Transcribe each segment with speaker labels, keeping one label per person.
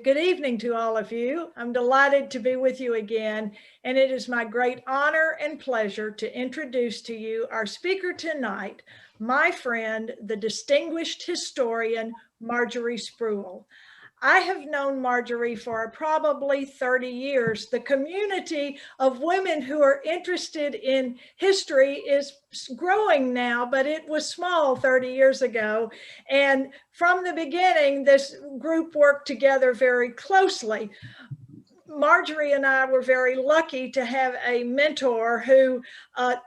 Speaker 1: Good evening to all of you. I'm delighted to be with you again, and it is my great honor and pleasure to introduce to you our speaker tonight, my friend, the distinguished historian, Marjorie Spruill. I have known Marjorie for probably 30 years. The community of women who are interested in history is growing now, but it was small 30 years ago. And from the beginning, this group worked together very closely. Marjorie and I were very lucky to have a mentor who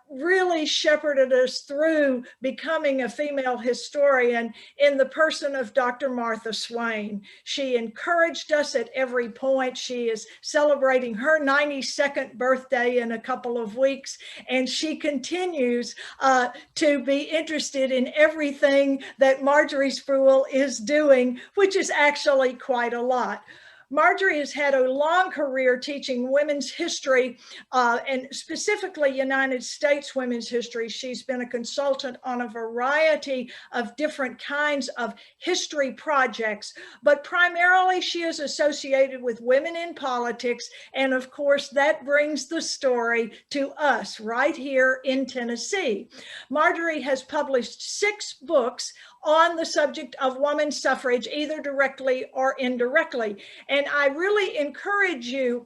Speaker 1: really shepherded us through becoming a female historian in the person of Dr. Martha Swain. She encouraged us at every point. She is celebrating her 92nd birthday in a couple of weeks, and she continues to be interested in everything that Marjorie Spruill is doing, which is actually quite a lot. Marjorie has had a long career teaching women's history and specifically United States women's history. She's been a consultant on a variety of different kinds of history projects, but primarily she is associated with women in politics. And of course, that brings the story to us right here in Tennessee. Marjorie has published 6 books on the subject of women's suffrage, either directly or indirectly. And I really encourage you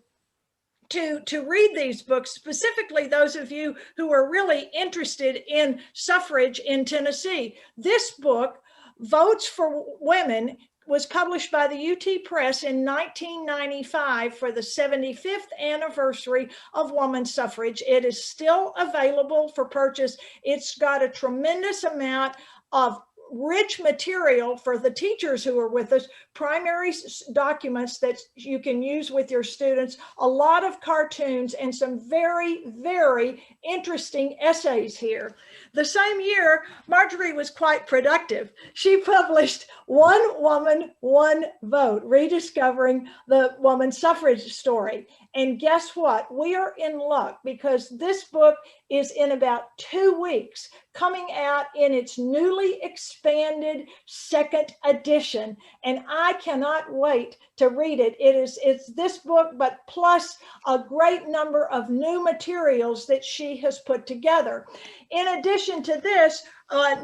Speaker 1: to read these books, specifically those of you who are really interested in suffrage in Tennessee. This book, Votes for Women, was published by the UT Press in 1995 for the 75th anniversary of women's suffrage. It is still available for purchase. It's got a tremendous amount of rich material for the teachers who are with us, primary documents that you can use with your students, a lot of cartoons, and some very, very interesting essays here. The same year, Marjorie was quite productive. She published One Woman, One Vote, Rediscovering the Woman's Suffrage Story. And guess what? We are in luck because this book is in about 2 weeks coming out in its newly expanded 2nd edition. And I cannot wait to read it. It's this book, but plus a great number of new materials that she has put together. In addition to this,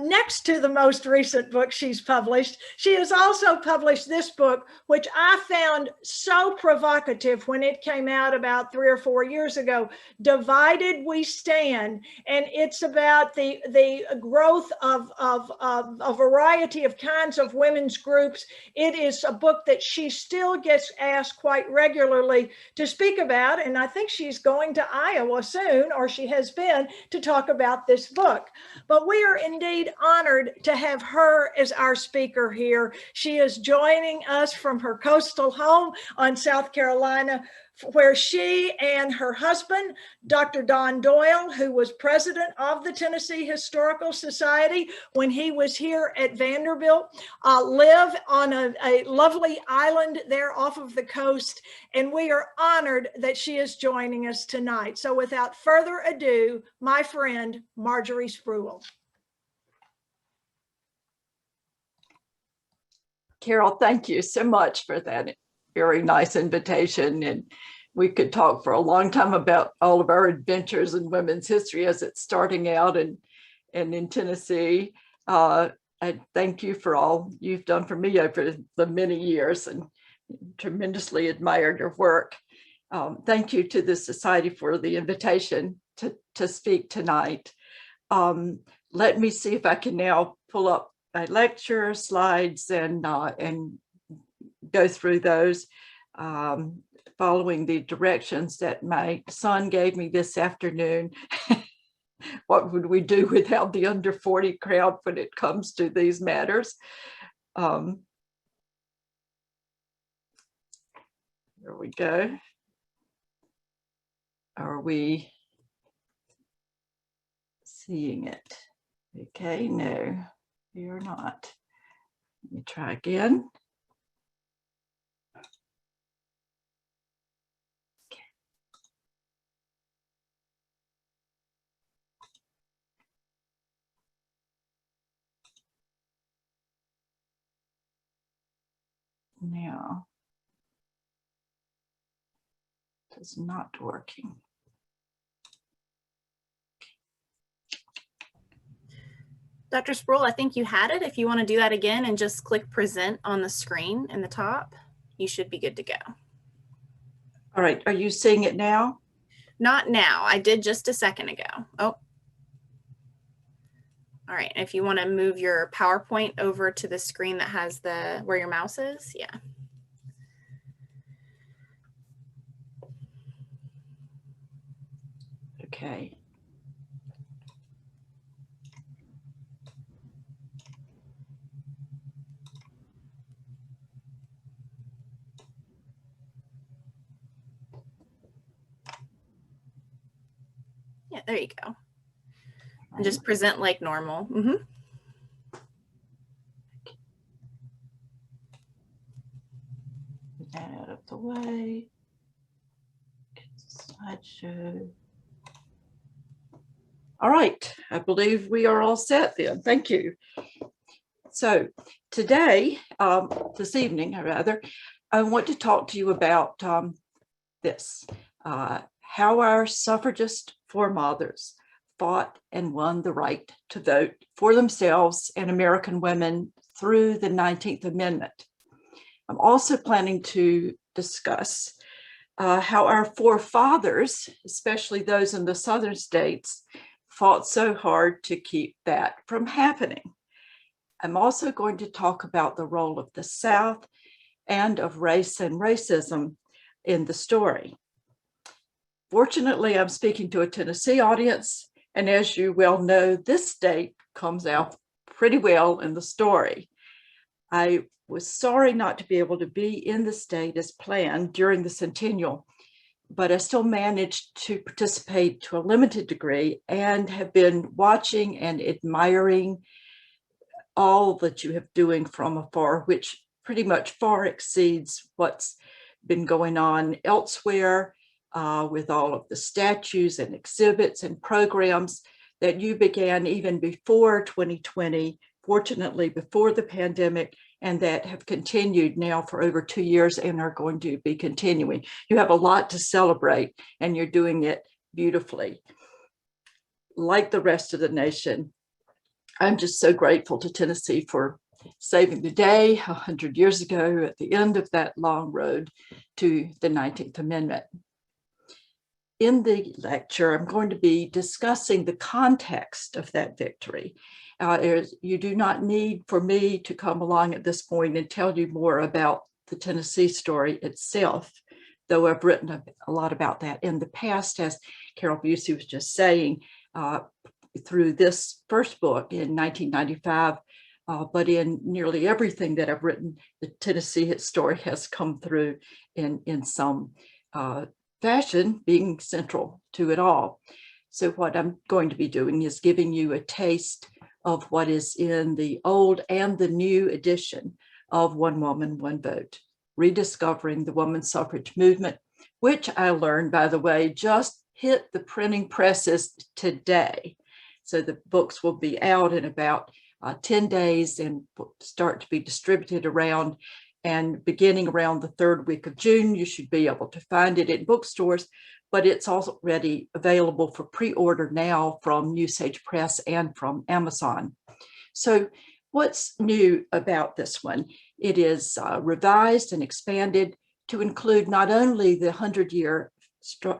Speaker 1: next to the most recent book she's published, she has also published this book, which I found so provocative when it came out about 3 or 4 years ago, Divided We Stand. And it's about the growth of a variety of kinds of women's groups. It is a book that she still gets asked quite regularly to speak about. And I think she's going to Iowa soon, or she has been, to talk about this book. But we are indeed honored to have her as our speaker here. She is joining us from her coastal home on South Carolina, where she and her husband, Dr. Don Doyle, who was president of the Tennessee Historical Society when he was here at Vanderbilt, live on a lovely island there off of the coast. And we are honored that she is joining us tonight. So without further ado, my friend, Marjorie Spruill.
Speaker 2: Carol, thank you so much for that very nice invitation. And we could talk for a long time about all of our adventures in women's history as it's starting out and in Tennessee. I thank you for all you've done for me over the many years and tremendously admired your work. Thank you to the Society for the invitation to speak tonight. Let me see if I can now pull up my lecture slides and go through those, following the directions that my son gave me this afternoon. What would we do without the under 40 crowd when it comes to these matters? Here we go. Are we seeing it? Okay, no. You're not. Let me try again. Okay. Now, It's not working.
Speaker 3: Dr. Spruill, I think you had it. If you want to do that again and just click present on the screen in the top, you should be good to go.
Speaker 2: All right, are you seeing it now?
Speaker 3: Not now. I did just a second ago. Oh. All right, if you want to move your PowerPoint over to the screen that has the where your mouse is, yeah.
Speaker 2: Okay.
Speaker 3: Yeah, there you go. And just present like normal.
Speaker 2: Get that out of the way. Get the slideshow. All right, I believe we are all set then. Thank you. So today, this evening, rather, I want to talk to you about this, how our suffragist forefathers fought and won the right to vote for themselves and American women through the 19th Amendment. I'm also planning to discuss how our forefathers, especially those in the southern states, fought so hard to keep that from happening. I'm also going to talk about the role of the South and of race and racism in the story. Fortunately, I'm speaking to a Tennessee audience, and as you well know, this state comes out pretty well in the story. I was sorry not to be able to be in the state as planned during the centennial, but I still managed to participate to a limited degree and have been watching and admiring all that you have doing from afar, which pretty much far exceeds what's been going on elsewhere with all of the statues and exhibits and programs that you began even before 2020, fortunately before the pandemic, and that have continued now for over 2 years and are going to be continuing. You have a lot to celebrate and you're doing it beautifully. Like the rest of the nation, I'm just so grateful to Tennessee for saving the day 100 years ago at the end of that long road to the 19th Amendment. In the lecture, I'm going to be discussing the context of that victory. You do not need for me to come along at this point and tell you more about the Tennessee story itself, though I've written a lot about that in the past, as Carol Busey was just saying, through this first book in 1995, but in nearly everything that I've written, the Tennessee story has come through in some fashion, being central to it all. So what I'm going to be doing is giving you a taste of what is in the old and the new edition of One Woman, One Vote, Rediscovering the Women's Suffrage Movement, which I learned, by the way, just hit the printing presses today. So the books will be out in about 10 days and start to be distributed around. And beginning around the third week of June, you should be able to find it in bookstores, but it's already available for pre-order now from New Sage Press and from Amazon. So what's new about this one? It is revised and expanded to include not only the 100-year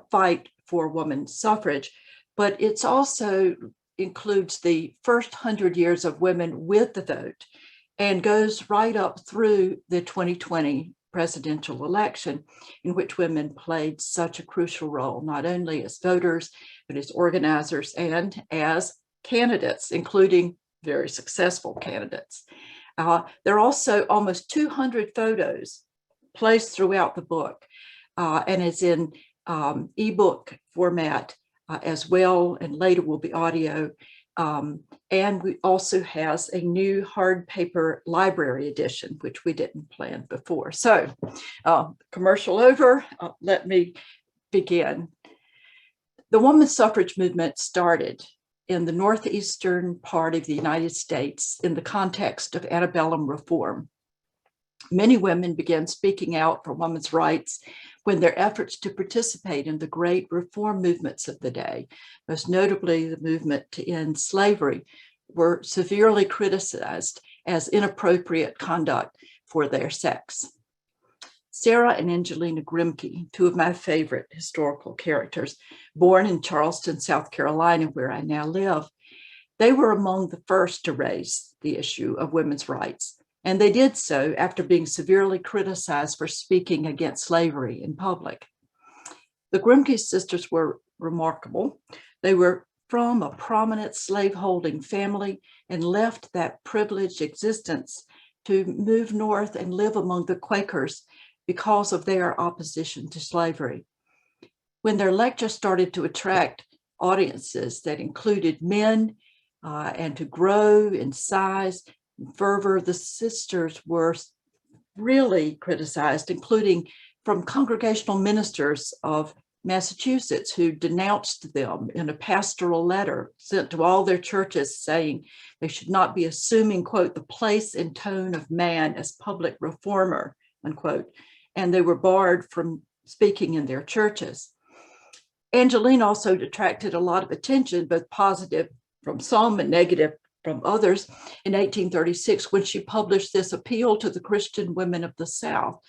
Speaker 2: fight for women's suffrage, but it's also includes the first 100 years of women with the vote and goes right up through the 2020 presidential election, in which women played such a crucial role, not only as voters, but as organizers and as candidates, including very successful candidates. There are also almost 200 photos placed throughout the book, and it's in ebook format as well, and later will be audio. And we also has a new hard paper library edition, which we didn't plan before. So commercial over, let me begin. The women's suffrage movement started in the northeastern part of the United States in the context of antebellum reform. Many women began speaking out for women's rights when their efforts to participate in the great reform movements of the day, most notably the movement to end slavery, were severely criticized as inappropriate conduct for their sex. Sarah and Angelina Grimke, two of my favorite historical characters, born in Charleston, South Carolina, where I now live, they were among the first to raise the issue of women's rights. And they did so after being severely criticized for speaking against slavery in public. The Grimke sisters were remarkable. They were from a prominent slaveholding family and left that privileged existence to move north and live among the Quakers because of their opposition to slavery. When their lecture started to attract audiences that included men and to grow in size and fervor, the sisters were really criticized, including from congregational ministers of Massachusetts who denounced them in a pastoral letter sent to all their churches saying they should not be assuming, quote, the place and tone of man as public reformer, unquote, and they were barred from speaking in their churches. Angelina also attracted a lot of attention, both positive from some and negative from others, in 1836 when she published this appeal to the Christian women of the South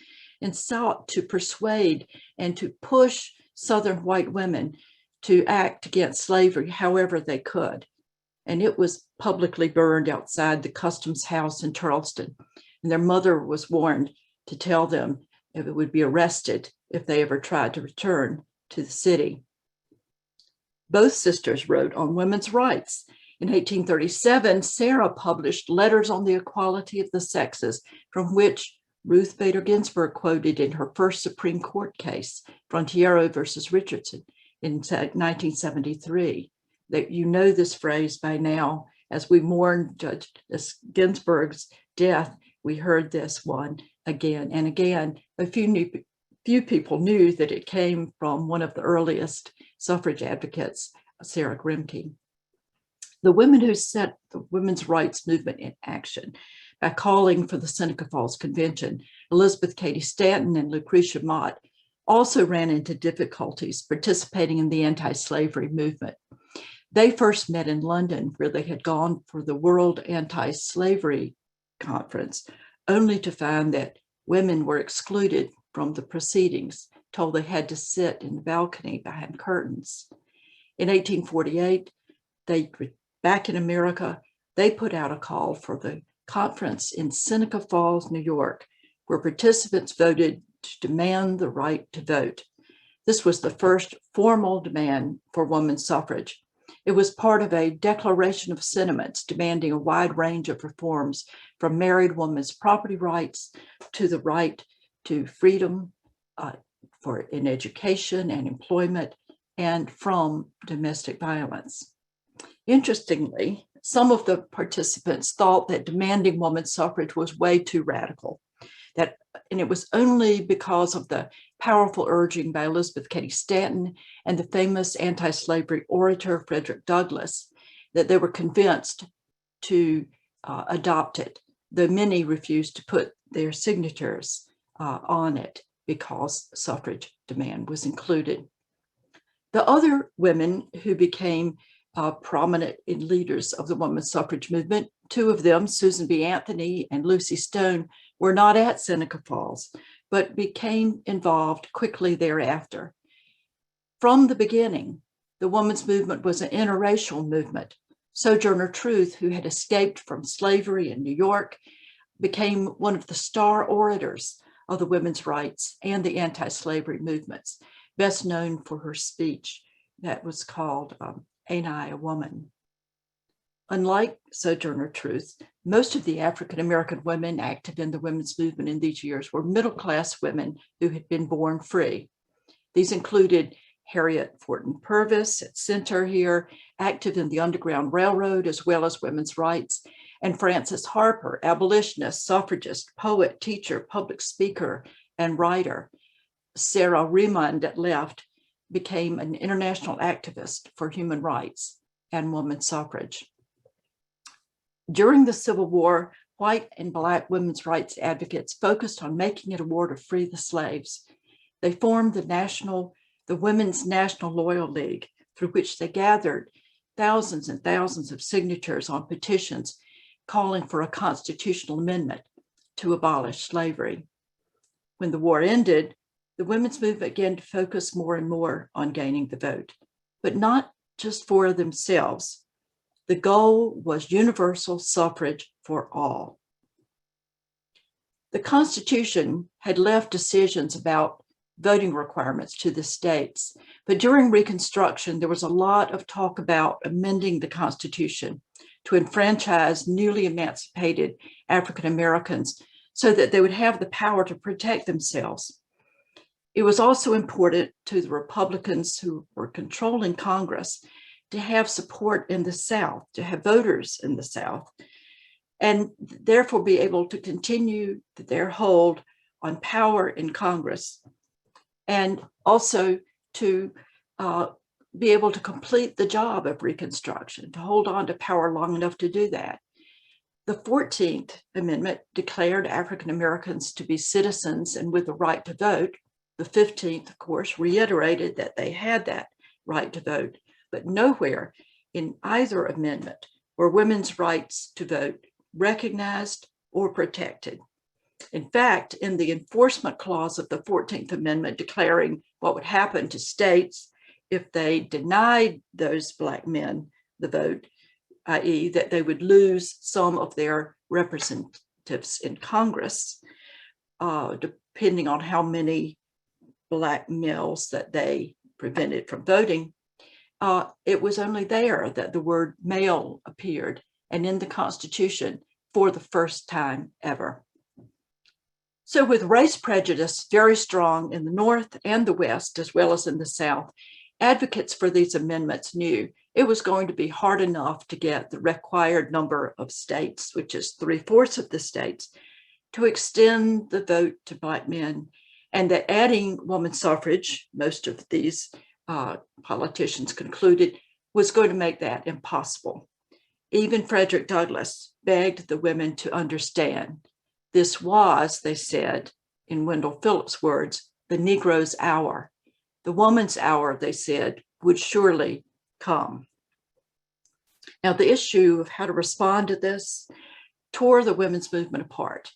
Speaker 2: and sought to persuade and to push Southern white women to act against slavery however they could. And it was publicly burned outside the Customs House in Charleston. And their mother was warned to tell them if it would be arrested if they ever tried to return to the city. Both sisters wrote on women's rights. In 1837, Sarah published Letters on the Equality of the Sexes, from which Ruth Bader Ginsburg quoted in her first Supreme Court case, Frontiero versus Richardson, in 1973. That you know this phrase by now. As we mourn Judge Ginsburg's death, we heard this one again and again. A few people knew that it came from one of the earliest suffrage advocates, Sarah Grimke. The women who set the women's rights movement in action by calling for the Seneca Falls Convention, Elizabeth Cady Stanton and Lucretia Mott, also ran into difficulties participating in the anti-slavery movement. They first met in London, where they had gone for the World Anti-Slavery Conference, only to find that women were excluded from the proceedings, told they had to sit in the balcony behind curtains. In 1848, back in America, they put out a call for the conference in Seneca Falls, New York, where participants voted to demand the right to vote. This was the first formal demand for women's suffrage. It was part of a declaration of sentiments demanding a wide range of reforms, from married women's property rights to the right to freedom in education and employment, and from domestic violence. Interestingly, some of the participants thought that demanding women's suffrage was way too radical, and it was only because of the powerful urging by Elizabeth Cady Stanton and the famous anti-slavery orator Frederick Douglass that they were convinced to adopt it, though many refused to put their signatures on it because suffrage demand was included. The other women who became prominent in leaders of the women's suffrage movement, two of them, Susan B. Anthony and Lucy Stone, were not at Seneca Falls, but became involved quickly thereafter. From the beginning, the women's movement was an interracial movement. Sojourner Truth, who had escaped from slavery in New York, became one of the star orators of the women's rights and the anti-slavery movements, best known for her speech that was called Ain't I a Woman? Unlike Sojourner Truth, most of the African-American women active in the women's movement in these years were middle-class women who had been born free. These included Harriet Fortin Purvis at center here, active in the Underground Railroad as well as women's rights, and Frances Harper, abolitionist, suffragist, poet, teacher, public speaker, and writer. Sarah Remond at left became an international activist for human rights and women's suffrage. During the Civil War, white and Black women's rights advocates focused on making it a war to free the slaves. They formed the Women's National Loyal League, through which they gathered thousands and thousands of signatures on petitions calling for a constitutional amendment to abolish slavery. When the war ended, the women's movement began to focus more and more on gaining the vote, but not just for themselves. The goal was universal suffrage for all. The Constitution had left decisions about voting requirements to the states, but during Reconstruction, there was a lot of talk about amending the Constitution to enfranchise newly emancipated African Americans so that they would have the power to protect themselves. It was also important to the Republicans who were controlling Congress to have support in the South, to have voters in the South, and therefore be able to continue their hold on power in Congress, and also to be able to complete the job of Reconstruction, to hold on to power long enough to do that. The 14th Amendment declared African Americans to be citizens and with the right to vote. The 15th, of course, reiterated that they had that right to vote, but nowhere in either amendment were women's rights to vote recognized or protected. In fact, in the enforcement clause of the 14th Amendment declaring what would happen to states if they denied those Black men the vote, i.e. that they would lose some of their representatives in Congress, depending on how many Black males that they prevented from voting, it was only there that the word male appeared, and in the Constitution for the first time ever. So with race prejudice very strong in the North and the West, as well as in the South, advocates for these amendments knew it was going to be hard enough to get the required number of states, which is 3/4 of the states, to extend the vote to Black men, and that adding women's suffrage, most of these politicians concluded, was going to make that impossible. Even Frederick Douglass begged the women to understand this was, they said, in Wendell Phillips' words, the Negro's hour. The woman's hour, they said, would surely come. Now, the issue of how to respond to this tore the women's movement apart.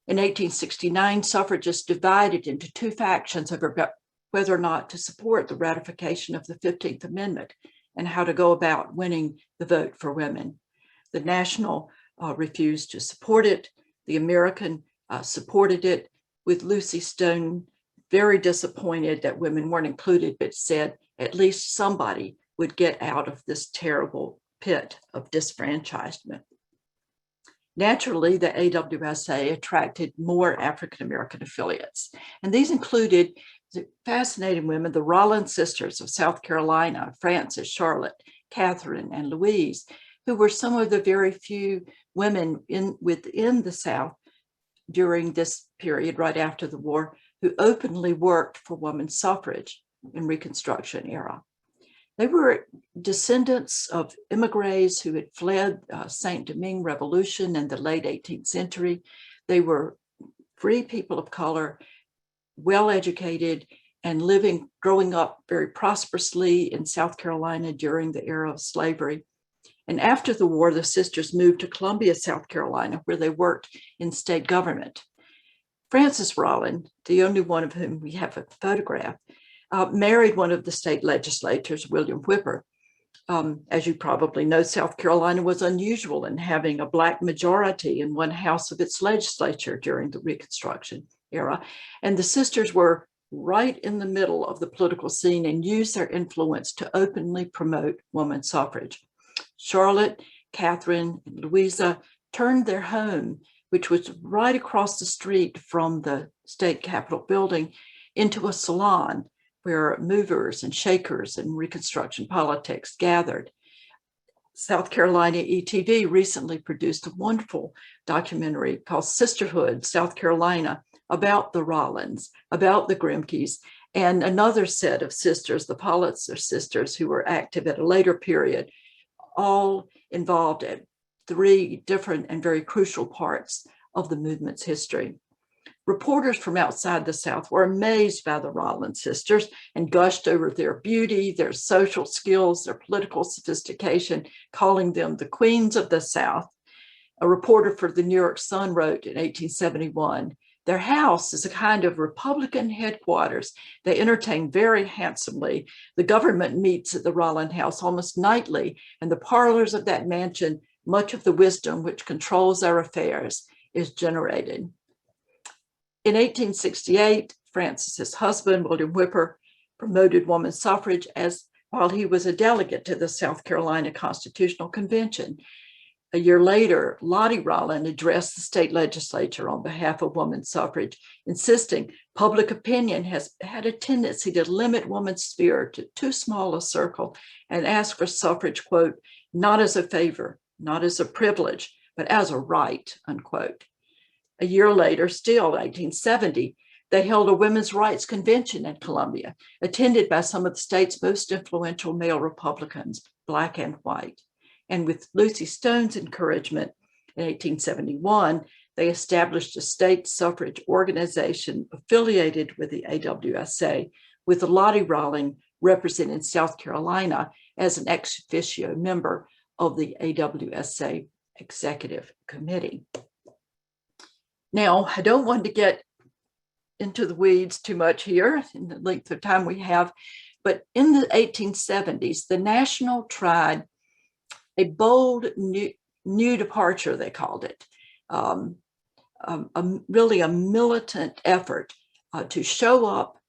Speaker 2: In 1869, suffragists divided into two factions over whether or not to support the ratification of the 15th Amendment and how to go about winning the vote for women. The National refused to support it. The American supported it, with Lucy Stone very disappointed that women weren't included, but said at least somebody would get out of this terrible pit of disfranchisement. Naturally, the AWSA attracted more African American affiliates, and these included fascinating women, the Rollins sisters of South Carolina, Frances, Charlotte, Catherine, and Louise, who were some of the very few women within the South during this period right after the war who openly worked for women's suffrage in Reconstruction era. They were descendants of immigrants who had fled Saint-Domingue Revolution in the late 18th century. They were free people of color, well-educated, and growing up very prosperously in South Carolina during the era of slavery. And after the war, the sisters moved to Columbia, South Carolina, where they worked in state government. Frances Rollins, the only one of whom we have a photograph, married one of the state legislators, William Whipper. As you probably know, South Carolina was unusual in having a Black majority in one house of its legislature during the Reconstruction era. And the sisters were right in the middle of the political scene and used their influence to openly promote women's suffrage. Charlotte, Catherine, and Louisa turned their home, which was right across the street from the state capitol building, into a salon where movers and shakers and Reconstruction politics gathered. South Carolina ETV recently produced a wonderful documentary called Sisterhood, South Carolina, about the Rollins, about the Grimkes, and another set of sisters, the Politzer sisters, who were active at a later period, all involved three different and very crucial parts of the movement's history. Reporters from outside the South were amazed by the Rollins sisters and gushed over their beauty, their social skills, their political sophistication, calling them the queens of the South. A reporter for the New York Sun wrote in 1871, "Their house is a kind of Republican headquarters. They entertain very handsomely. The government meets at the Rollin house almost nightly, and the parlors of that mansion, much of the wisdom which controls their affairs is generated." In 1868, Francis's husband, William Whipper, promoted women's suffrage while he was a delegate to the South Carolina Constitutional Convention. A year later, Lottie Rollin addressed the state legislature on behalf of women's suffrage, insisting public opinion has had a tendency to limit women's sphere to too small a circle and ask for suffrage, quote, "not as a favor, not as a privilege, but as a right," unquote. A year later, still 1870, they held a women's rights convention in Columbia, attended by some of the state's most influential male Republicans, Black and white. And with Lucy Stone's encouragement, in 1871, they established a state suffrage organization affiliated with the AWSA, with Lottie Rollin representing South Carolina as an ex officio member of the AWSA Executive Committee. Now, I don't want to get into the weeds too much here in the length of time we have, but in the 1870s, the National tried a bold new departure, they called it, really a militant effort to show up,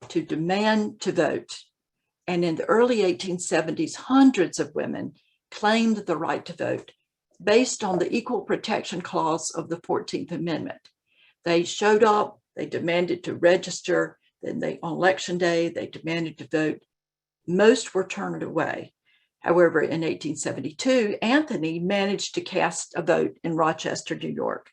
Speaker 2: to demand to vote. And in the early 1870s, hundreds of women claimed the right to vote based on the Equal Protection Clause of the 14th Amendment. They showed up, they demanded to register, then on election day, they demanded to vote. Most were turned away. However, in 1872, Anthony managed to cast a vote in Rochester, New York,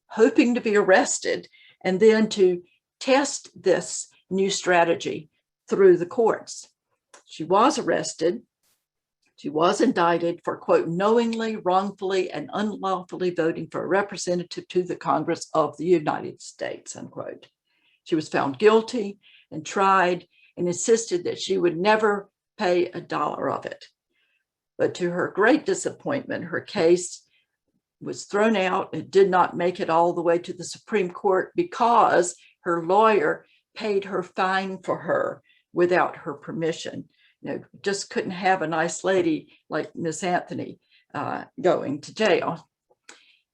Speaker 2: hoping to be arrested and then to test this new strategy through the courts. She was arrested. She was indicted for, quote, "knowingly, wrongfully, and unlawfully voting for a representative to the Congress of the United States," unquote. She was found guilty and tried and insisted that she would never pay a dollar of it. But to her great disappointment, her case was thrown out. It did not make it all the way to the Supreme Court because her lawyer paid her fine for her without her permission. Just couldn't have a nice lady like Miss Anthony going to jail.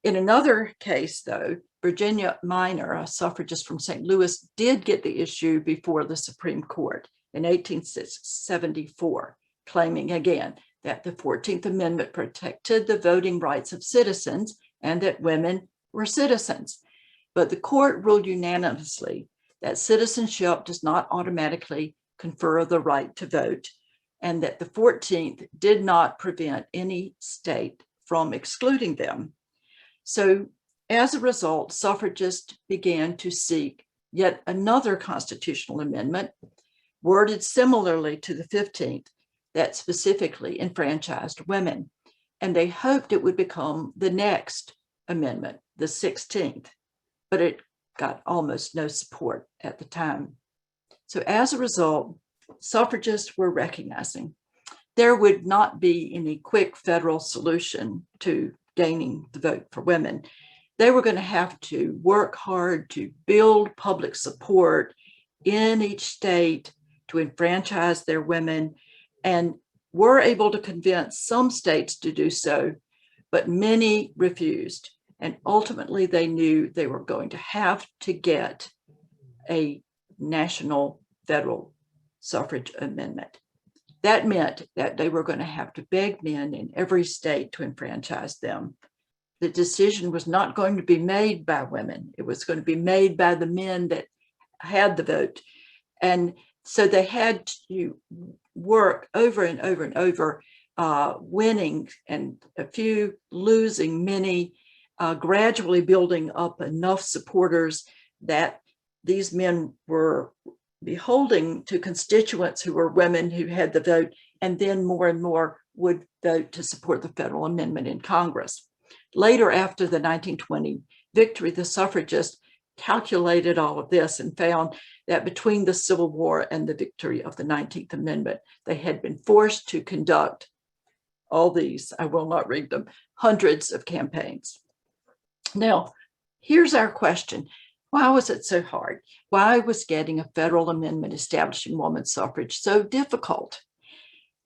Speaker 2: In another case, though, Virginia Minor, a suffragist from St. Louis, did get the issue before the Supreme Court in 1874, claiming again that the 14th Amendment protected the voting rights of citizens and that women were citizens. But the court ruled unanimously that citizenship does not automatically confer the right to vote, and that the 14th did not prevent any state from excluding them. So as a result, suffragists began to seek yet another constitutional amendment, worded similarly to the 15th, that specifically enfranchised women. And they hoped it would become the next amendment, the 16th, but it got almost no support at the time. So as a result, suffragists were recognizing there would not be any quick federal solution to gaining the vote for women. They were going to have to work hard to build public support in each state to enfranchise their women, and were able to convince some states to do so, but many refused. And ultimately, they knew they were going to have to get a national federal suffrage amendment. That meant that they were going to have to beg men in every state to enfranchise them. The decision was not going to be made by women. It was going to be made by the men that had the vote. And so they had to work over and over and over, winning and a few losing, many gradually building up enough supporters that these men were beholding to constituents who were women who had the vote, and then more and more would vote to support the federal amendment in Congress. Later, after the 1920 victory, the suffragists calculated all of this and found that between the Civil War and the victory of the 19th Amendment, they had been forced to conduct all these, I will not read them, hundreds of campaigns. Now, here's our question. Why was it so hard? Why was getting a federal amendment establishing women's suffrage so difficult?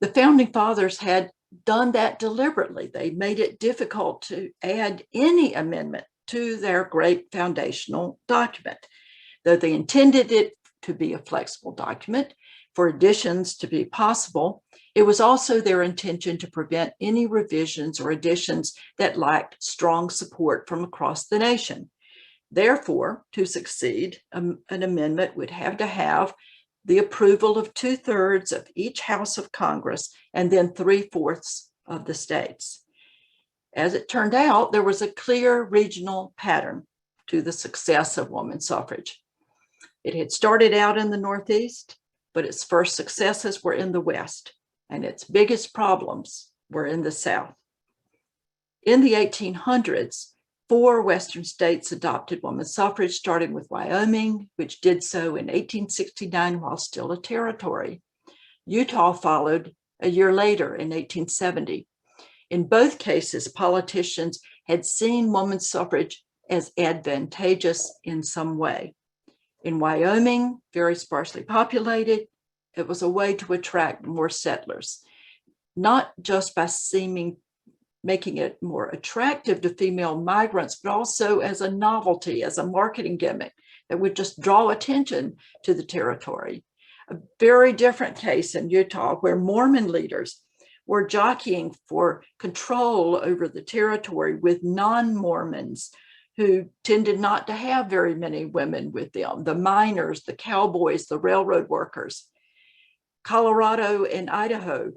Speaker 2: The founding fathers had done that deliberately. They made it difficult to add any amendment to their great foundational document. Though they intended it to be a flexible document for additions to be possible, it was also their intention to prevent any revisions or additions that lacked strong support from across the nation. Therefore, to succeed, an amendment would have to have the approval of 2/3 of each House of Congress and then 3/4 of the states. As it turned out, there was a clear regional pattern to the success of women's suffrage. It had started out in the Northeast, but its first successes were in the West, and its biggest problems were in the South. In the 1800s, 4 Western states adopted women's suffrage, starting with Wyoming, which did so in 1869 while still a territory. Utah followed a year later in 1870. In both cases, politicians had seen women's suffrage as advantageous in some way. In Wyoming, very sparsely populated, it was a way to attract more settlers, not just by making it more attractive to female migrants, but also as a novelty, as a marketing gimmick that would just draw attention to the territory. A very different case in Utah, where Mormon leaders were jockeying for control over the territory with non-Mormons who tended not to have very many women with them, the miners, the cowboys, the railroad workers. Colorado and Idaho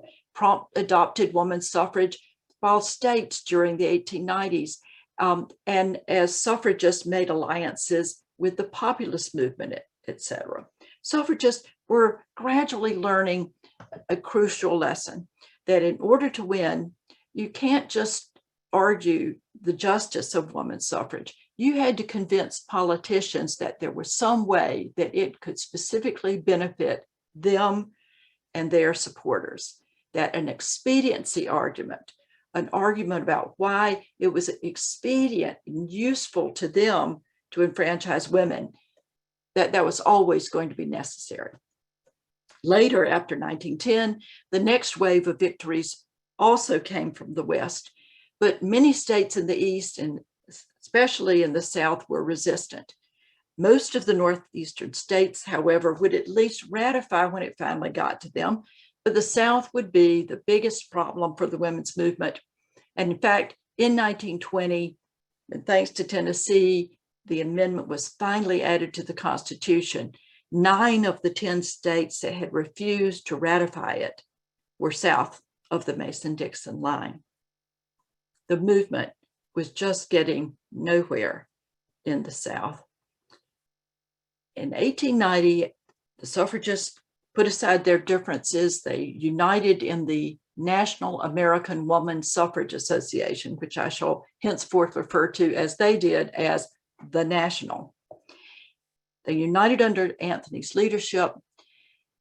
Speaker 2: adopted women's suffrage, while states during the 1890s, and as suffragists made alliances with the populist movement, etc. Suffragists were gradually learning a crucial lesson that in order to win, you can't just argue the justice of women's suffrage. You had to convince politicians that there was some way that it could specifically benefit them and their supporters, that an expediency argument, an argument about why it was expedient and useful to them to enfranchise women, that was always going to be necessary. Later, after 1910, the next wave of victories also came from the West, but many states in the East, and especially in the South, were resistant. Most of the Northeastern states, however, would at least ratify when it finally got to them, but the South would be the biggest problem for the women's movement. And in fact, in 1920, and thanks to Tennessee, the amendment was finally added to the Constitution. 9 of the 10 states that had refused to ratify it were south of the Mason-Dixon line. The movement was just getting nowhere in the South. In 1890, the suffragists put aside their differences. They united in the National American Woman Suffrage Association, which I shall henceforth refer to as they did as the National. They united under Anthony's leadership.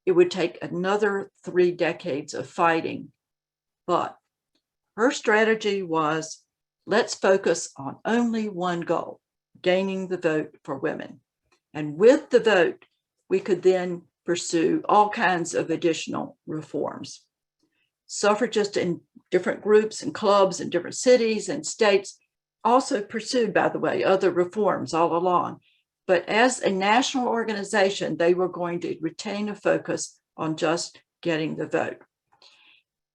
Speaker 2: It would take another 3 decades of fighting, but her strategy was, let's focus on only one goal, gaining the vote for women. And with the vote, we could then pursue all kinds of additional reforms. Suffragists in different groups and clubs in different cities and states also pursued, by the way, other reforms all along. But as a national organization, they were going to retain a focus on just getting the vote.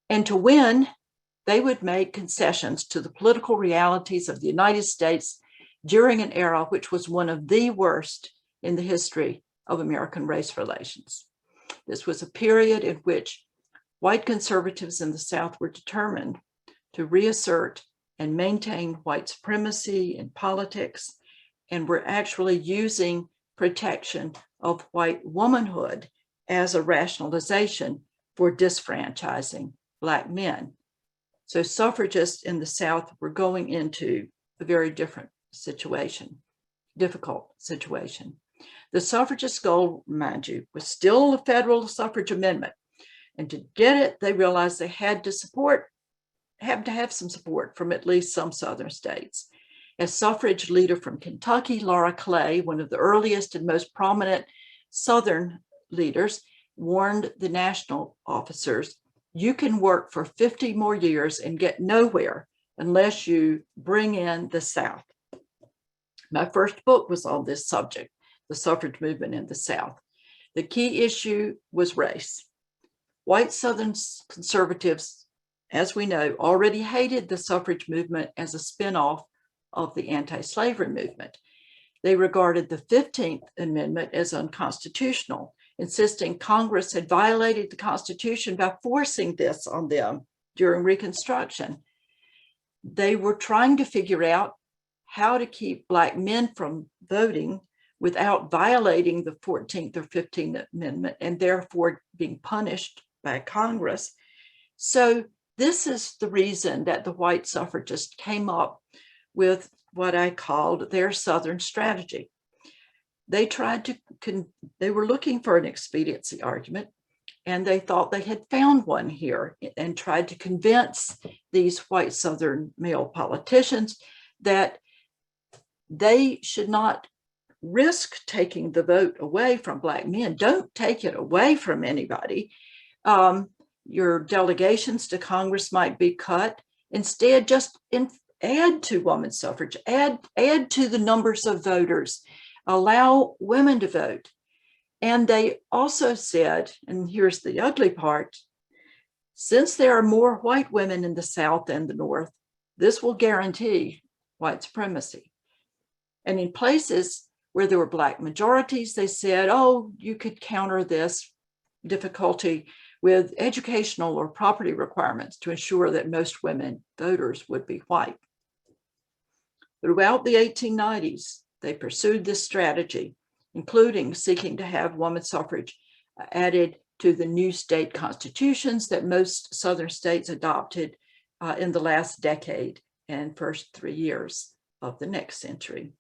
Speaker 2: And to win, they would make concessions to the political realities of the United States during an era which was one of the worst in the history of American race relations. This was a period in which white conservatives in the South were determined to reassert and maintain white supremacy in politics, and were actually using protection of white womanhood as a rationalization for disfranchising Black men. So suffragists in the South were going into a very different situation, difficult situation. The suffragist goal, mind you, was still a federal suffrage amendment. And to get it, they realized they had to have some support from at least some Southern states. As suffrage leader from Kentucky, Laura Clay, one of the earliest and most prominent Southern leaders, warned the national officers, you can work for 50 more years and get nowhere unless you bring in the South. My first book was on this subject, the suffrage movement in the South. The key issue was race. White Southern conservatives, as we know, already hated the suffrage movement as a spinoff of the anti-slavery movement. They regarded the 15th Amendment as unconstitutional, insisting Congress had violated the Constitution by forcing this on them during Reconstruction. They were trying to figure out how to keep Black men from voting without violating the 14th or 15th Amendment and therefore being punished by Congress. So this is the reason that the white suffragists came up with what I called their Southern strategy. They were looking for an expediency argument, and they thought they had found one here and tried to convince these white Southern male politicians that they should not risk taking the vote away from Black men. Don't take it away from anybody. Your delegations to Congress might be cut. Instead, just add to women's suffrage, add to the numbers of voters, allow women to vote. And they also said, and here's the ugly part, since there are more white women in the South and the North, this will guarantee white supremacy. And in places where there were Black majorities, they said, oh, you could counter this difficulty with educational or property requirements to ensure that most women voters would be white. Throughout the 1890s, they pursued this strategy, including seeking to have women's suffrage added to the new state constitutions that most Southern states adopted in the last decade and first 3 years of the next century.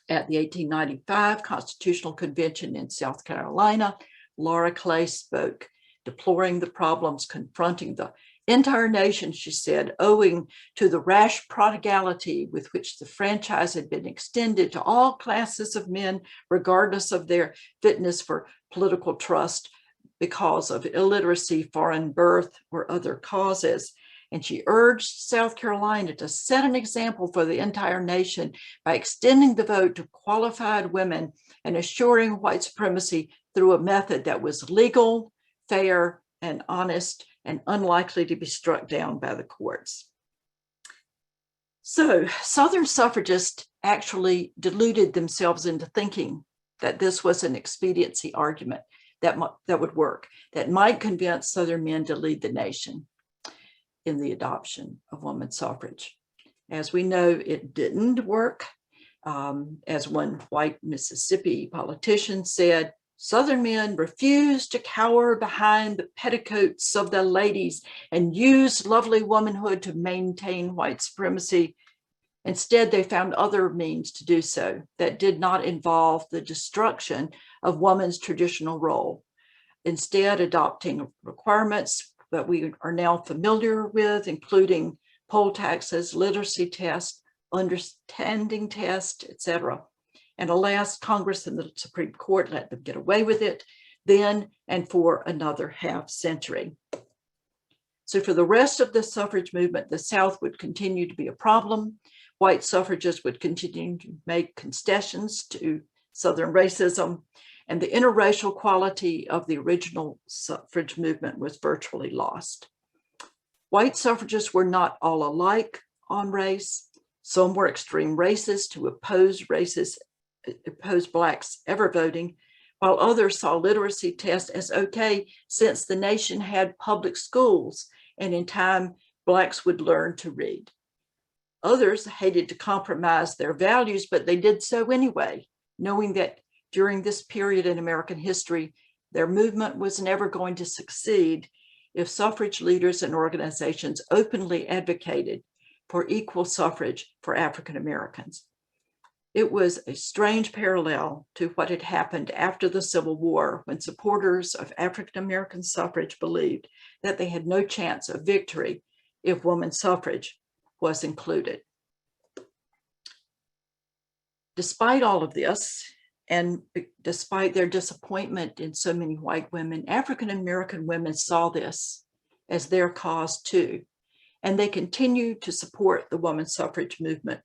Speaker 2: At the 1895 Constitutional Convention in South Carolina, Laura Clay spoke, deploring the problems confronting the entire nation, she said, owing to the rash prodigality with which the franchise had been extended to all classes of men, regardless of their fitness for political trust because of illiteracy, foreign birth, or other causes. And she urged South Carolina to set an example for the entire nation by extending the vote to qualified women and assuring white supremacy through a method that was legal, fair, and honest, and unlikely to be struck down by the courts. So Southern suffragists actually deluded themselves into thinking that this was an expediency argument that would work, that might convince Southern men to lead the nation in the adoption of women's suffrage. As we know, it didn't work. As one white Mississippi politician said, Southern men refused to cower behind the petticoats of the ladies and use lovely womanhood to maintain white supremacy. Instead, they found other means to do so that did not involve the destruction of woman's traditional role, instead adopting requirements that we are now familiar with, including poll taxes, literacy tests, understanding tests, etc. And alas, Congress and the Supreme Court let them get away with it then and for another half century. So for the rest of the suffrage movement, the South would continue to be a problem. White suffragists would continue to make concessions to Southern racism, and the interracial quality of the original suffrage movement was virtually lost. White suffragists were not all alike on race. Some were extreme racists who opposed Blacks ever voting, while others saw literacy tests as okay since the nation had public schools and in time Blacks would learn to read. Others hated to compromise their values, but they did so anyway, knowing that during this period in American history, their movement was never going to succeed if suffrage leaders and organizations openly advocated for equal suffrage for African Americans. It was a strange parallel to what had happened after the Civil War, when supporters of African American suffrage believed that they had no chance of victory if women's suffrage was included. Despite all of this, and despite their disappointment in so many white women, African American women saw this as their cause too, and they continued to support the women's suffrage movement,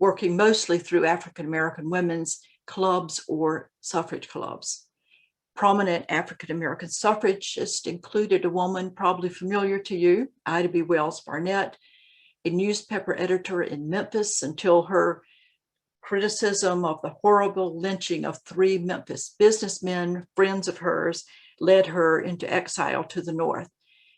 Speaker 2: working mostly through African American women's clubs or suffrage clubs. Prominent African American suffragists included a woman probably familiar to you, B Wells Barnett, a newspaper editor in Memphis until her criticism of the horrible lynching of 3 Memphis businessmen, friends of hers, led her into exile to the North.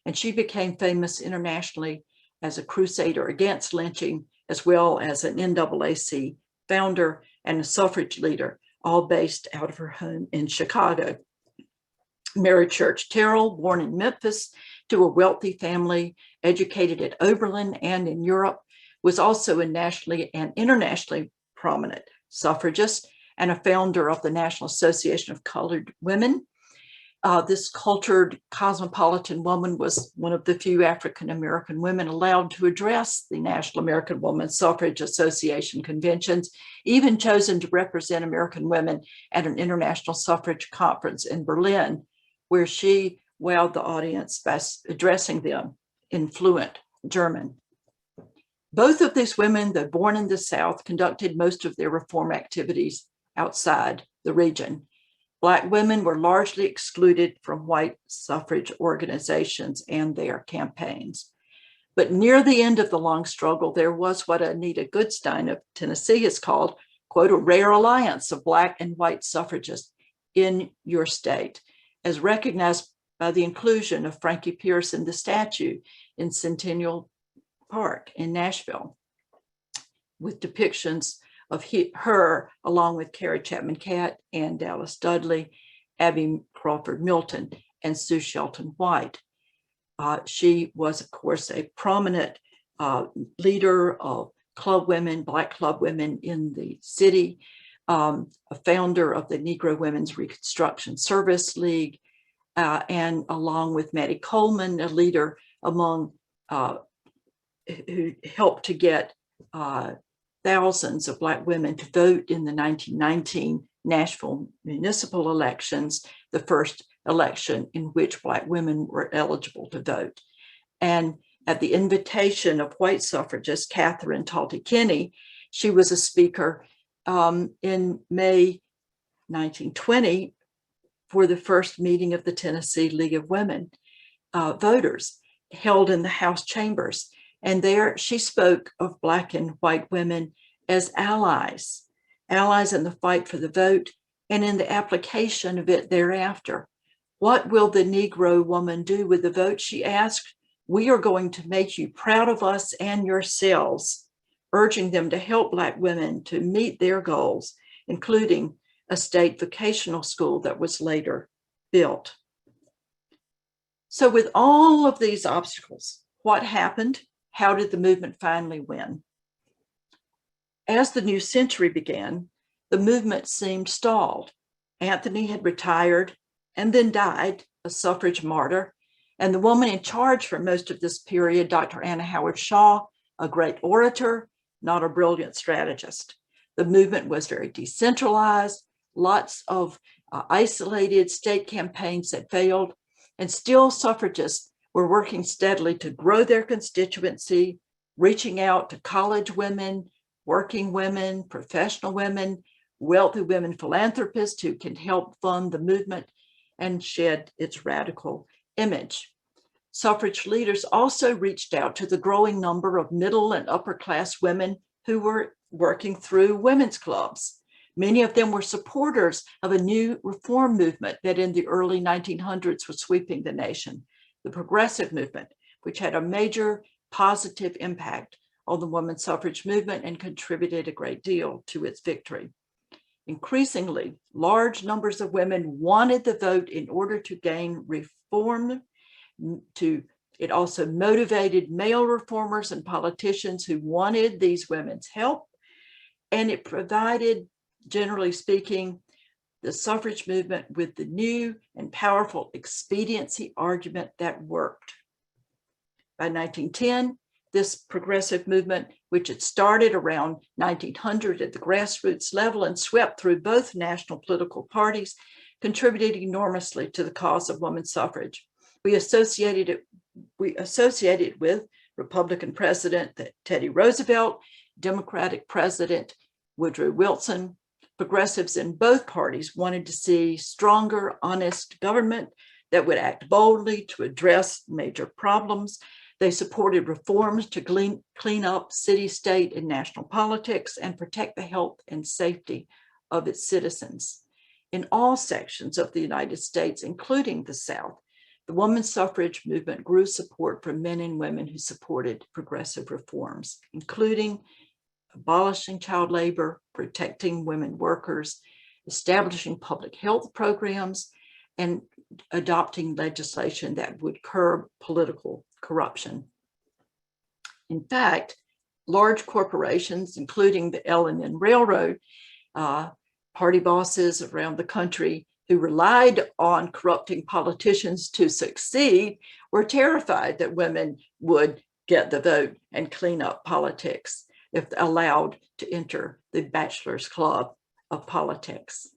Speaker 2: And she became famous internationally as a crusader against lynching, as well as an NAACP founder and a suffrage leader, all based out of her home in Chicago. Mary Church Terrell, born in Memphis to a wealthy family, educated at Oberlin and in Europe, was also a nationally and internationally prominent suffragist and a founder of the National Association of Colored Women. This cultured, cosmopolitan woman was one of the few African American women allowed to address the National American Women's Suffrage Association conventions, even chosen to represent American women at an international suffrage conference in Berlin, where she wowed the audience by addressing them in fluent German. Both of these women, though born in the South, conducted most of their reform activities outside the region. Black women were largely excluded from white suffrage organizations and their campaigns. But near the end of the long struggle, there was what Anita Goodstein of Tennessee has called, quote, a rare alliance of Black and white suffragists in your state, as recognized by the inclusion of Frankie Pierce in the statue in Centennial Park in Nashville, with depictions of her along with Carrie Chapman Catt, Ann Dallas Dudley, Abby Crawford Milton, and Sue Shelton White. She was, of course, a prominent leader of club women, Black club women in the city, a founder of the Negro Women's Reconstruction Service League, and along with Mattie Coleman, a leader among who helped to get thousands of Black women to vote in the 1919 Nashville municipal elections, the first election in which Black women were eligible to vote. And at the invitation of white suffragist Catherine Talty Kinney, she was a speaker in May 1920 for the first meeting of the Tennessee League of Women voters held in the House chambers. And there she spoke of Black and white women as allies in the fight for the vote and in the application of it thereafter. What will the Negro woman do with the vote? She asked. We are going to make you proud of us and yourselves, urging them to help Black women to meet their goals, including a state vocational school that was later built. So with all of these obstacles, what happened? How did the movement finally win? As the new century began, the movement seemed stalled. Anthony had retired and then died, a suffrage martyr, and the woman in charge for most of this period, Dr. Anna Howard Shaw, a great orator, not a brilliant strategist. The movement was very decentralized, lots of isolated state campaigns that failed, and still suffragists were working steadily to grow their constituency, reaching out to college women, working women, professional women, wealthy women philanthropists who can help fund the movement and shed its radical image. Suffrage leaders also reached out to the growing number of middle and upper class women who were working through women's clubs. Many of them were supporters of a new reform movement that in the early 1900s was sweeping the nation, the progressive movement, which had a major positive impact on the women's suffrage movement and contributed a great deal to its victory. Increasingly, large numbers of women wanted the vote in order to gain reform It also motivated male reformers and politicians who wanted these women's help. And it provided, generally speaking, the suffrage movement with the new and powerful expediency argument that worked. By 1910, this progressive movement, which had started around 1900 at the grassroots level and swept through both national political parties, contributed enormously to the cause of women's suffrage. We associated it with Republican President Teddy Roosevelt, Democratic President Woodrow Wilson. Progressives in both parties wanted to see stronger, honest government that would act boldly to address major problems. They supported reforms to clean up city, state, and national politics and protect the health and safety of its citizens. In all sections of the United States, including the South, the women's suffrage movement grew support from men and women who supported progressive reforms, including abolishing child labor, protecting women workers, establishing public health programs, and adopting legislation that would curb political corruption. In fact, large corporations, including the L&N Railroad, party bosses around the country who relied on corrupting politicians to succeed, were terrified that women would get the vote and clean up politics if allowed to enter the bachelor's club of politics.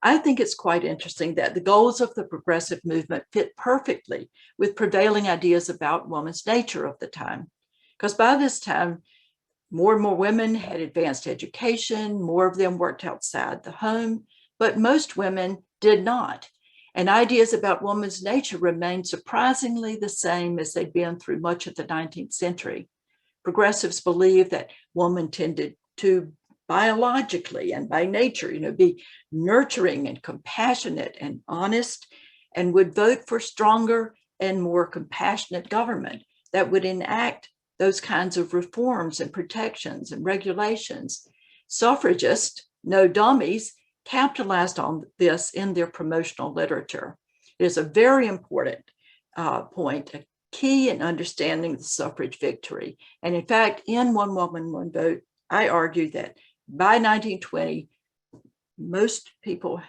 Speaker 2: I think it's quite interesting that the goals of the progressive movement fit perfectly with prevailing ideas about women's nature of the time, because by this time, more and more women had advanced education, more of them worked outside the home, but most women did not. And ideas about women's nature remained surprisingly the same as they'd been through much of the 19th century. Progressives believed that women tended to biologically and by nature, be nurturing and compassionate and honest, and would vote for stronger and more compassionate government that would enact those kinds of reforms and protections and regulations. Suffragists, no dummies, capitalized on this in their promotional literature. It is a very important point, a key in understanding the suffrage victory. And in fact, in One Woman, One Vote, I argue that by 1920, most people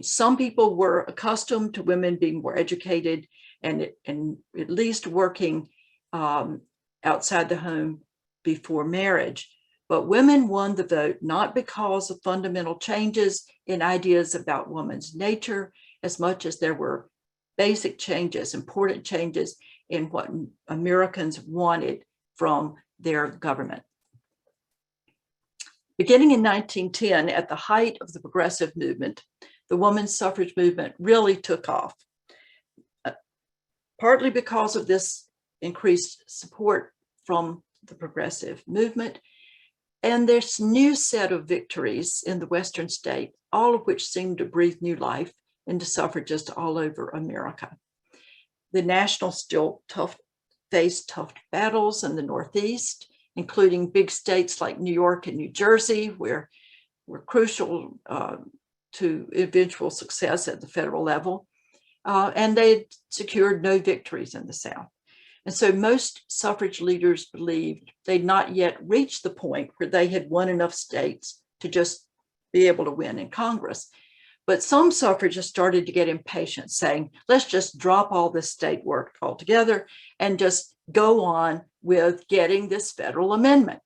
Speaker 2: some people were accustomed to women being more educated and at least working outside the home before marriage. But women won the vote not because of fundamental changes in ideas about women's nature, as much as there were basic changes, important changes in what Americans wanted from their government. Beginning in 1910, at the height of the progressive movement, the women's suffrage movement really took off, partly because of this increased support from the progressive movement and this new set of victories in the Western state, all of which seemed to breathe new life into suffragists all over America. The Nationals still faced tough battles in the Northeast, including big states like New York and New Jersey, where were crucial to eventual success at the federal level. And they secured no victories in the South. And so most suffrage leaders believed they'd not yet reached the point where they had won enough states to just be able to win in Congress. But some suffragists started to get impatient, saying, let's just drop all this state work altogether and just go on with getting this federal amendment.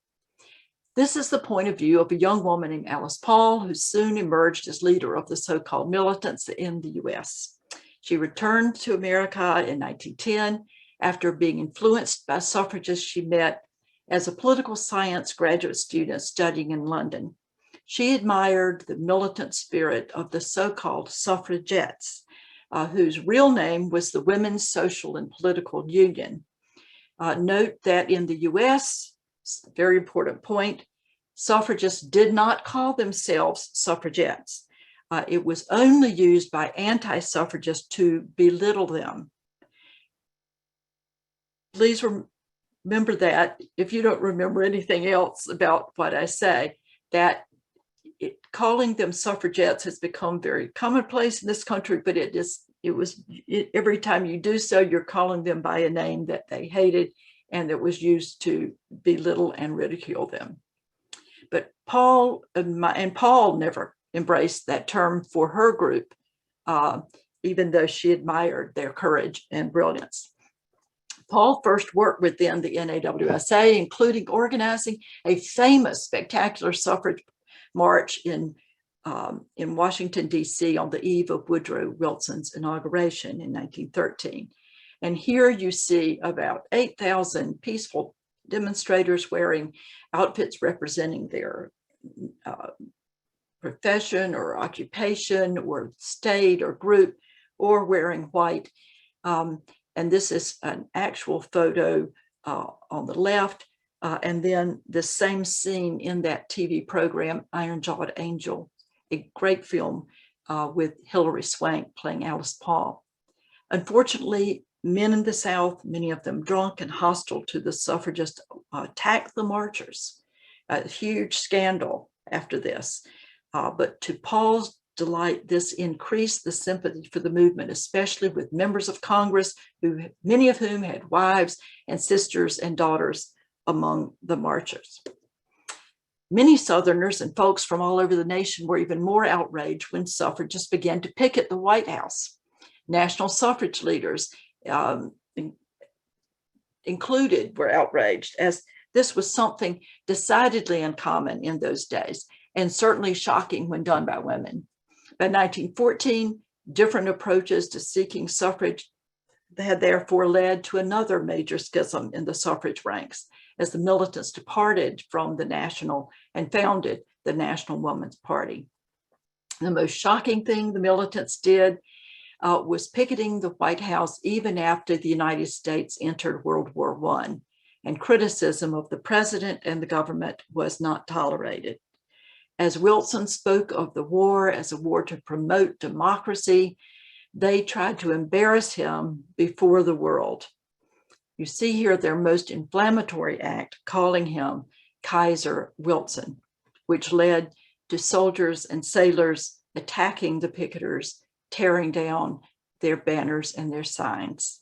Speaker 2: This is the point of view of a young woman named Alice Paul, who soon emerged as leader of the so-called militants in the US. She returned to America in 1910 after being influenced by suffragists she met as a political science graduate student studying in London. She admired the militant spirit of the so-called suffragettes, whose real name was the Women's Social and Political Union. Note that in the US, very important point, suffragists did not call themselves suffragettes. It was only used by anti-suffragists to belittle them. Please remember that, if you don't remember anything else about what I say, that calling them suffragettes has become very commonplace in this country, but it is every time you do so, you're calling them by a name that they hated and that was used to belittle and ridicule them. But Paul never embraced that term for her group, even though she admired their courage and brilliance. Paul first worked within the NAWSA, including organizing a famous, spectacular suffrage march in Washington, D.C. on the eve of Woodrow Wilson's inauguration in 1913. And here you see about 8,000 peaceful demonstrators wearing outfits representing their profession or occupation or state or group, or wearing white. And this is an actual photo on the left. And then the same scene in that TV program, Iron-Jawed Angel, a great film with Hilary Swank playing Alice Paul. Unfortunately, men in the South, many of them drunk and hostile to the suffragists, attacked the marchers. A huge scandal after this. But to Paul's delight, this increased the sympathy for the movement, especially with members of Congress, many of whom had wives and sisters and daughters among the marchers. Many Southerners and folks from all over the nation were even more outraged when suffragists began to picket the White House. National suffrage leaders included were outraged, as this was something decidedly uncommon in those days, and certainly shocking when done by women. By 1914, different approaches to seeking suffrage had therefore led to another major schism in the suffrage ranks, as the militants departed from the National and founded the National Woman's Party. The most shocking thing the militants did was picketing the White House even after the United States entered World War I, and criticism of the president and the government was not tolerated. As Wilson spoke of the war as a war to promote democracy, they tried to embarrass him before the world. You see here their most inflammatory act, calling him Kaiser Wilson, which led to soldiers and sailors attacking the picketers, tearing down their banners and their signs.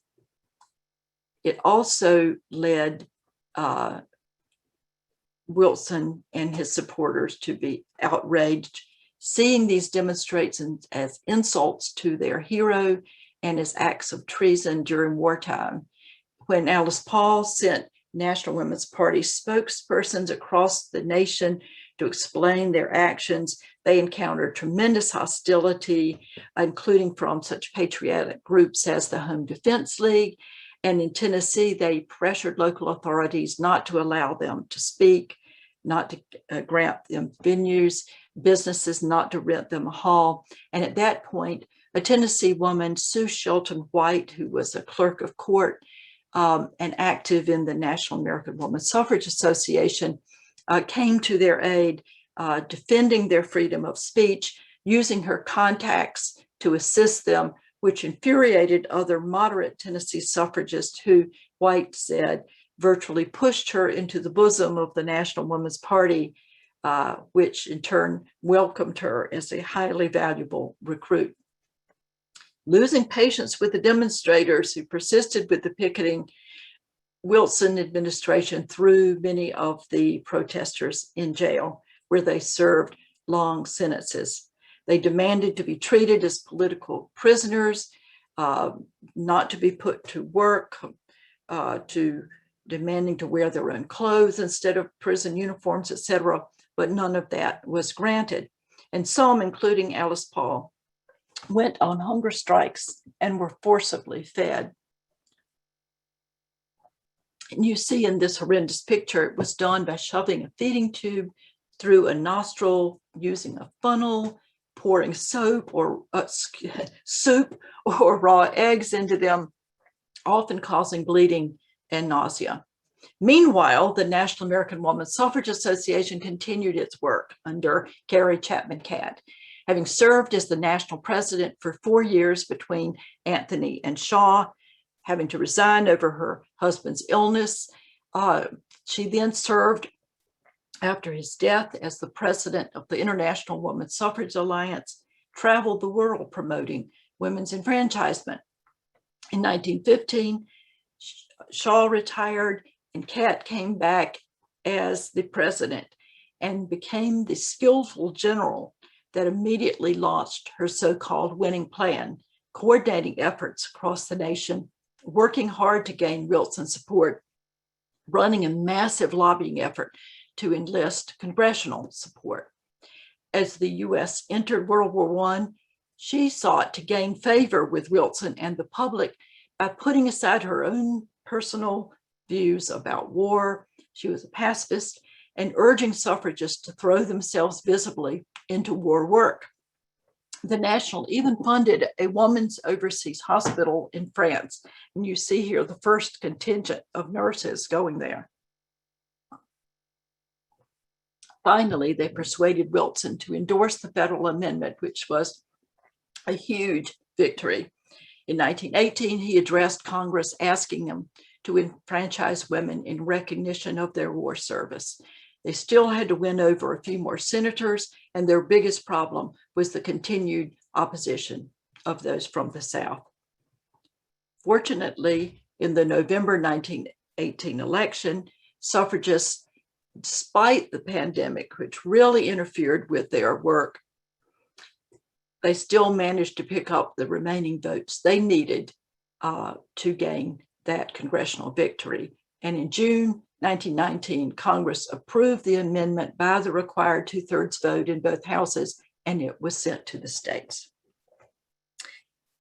Speaker 2: It also led Wilson and his supporters to be outraged, seeing these demonstrations as insults to their hero and as acts of treason during wartime. When Alice Paul sent National Women's Party spokespersons across the nation to explain their actions, they encountered tremendous hostility, including from such patriotic groups as the Home Defense League. And in Tennessee, they pressured local authorities not to allow them to speak, not to grant them venues, businesses not to rent them a hall. And at that point, a Tennessee woman, Sue Shelton White, who was a clerk of court and active in the National American Woman Suffrage Association, came to their aid, defending their freedom of speech, using her contacts to assist them, which infuriated other moderate Tennessee suffragists who, White said, virtually pushed her into the bosom of the National Women's Party, which in turn welcomed her as a highly valuable recruit. Losing patience with the demonstrators who persisted with the picketing, Wilson administration threw many of the protesters in jail, where they served long sentences. They demanded to be treated as political prisoners, not to be put to work, demanding to wear their own clothes instead of prison uniforms, etc. But none of that was granted. And some, including Alice Paul, went on hunger strikes and were forcibly fed. And you see in this horrendous picture, it was done by shoving a feeding tube through a nostril, using a funnel, pouring soup or raw eggs into them, often causing bleeding and nausea. Meanwhile, the National American Woman Suffrage Association continued its work under Carrie Chapman Catt. Having served as the national president for 4 years between Anthony and Shaw, having to resign over her husband's illness, she then served after his death as the president of the International Woman Suffrage Alliance, traveled the world promoting women's enfranchisement. In 1915, Shaw retired and Cat came back as the president and became the skillful general that immediately launched her so-called winning plan, coordinating efforts across the nation, working hard to gain Wilson support, running a massive lobbying effort to enlist congressional support. As the U.S. entered World War I, she sought to gain favor with Wilson and the public by putting aside her own personal views about war. She was a pacifist and urging suffragists to throw themselves visibly into war work. The National even funded a women's overseas hospital in France. And you see here the first contingent of nurses going there. Finally, they persuaded Wilson to endorse the federal amendment, which was a huge victory. In 1918, he addressed Congress asking them to enfranchise women in recognition of their war service. They still had to win over a few more senators, and their biggest problem was the continued opposition of those from the South. Fortunately, in the November 1918 election, suffragists, despite the pandemic, which really interfered with their work, they still managed to pick up the remaining votes they needed to gain that congressional victory. And in June 1919, Congress approved the amendment by the required 2/3 vote in both houses, and it was sent to the states.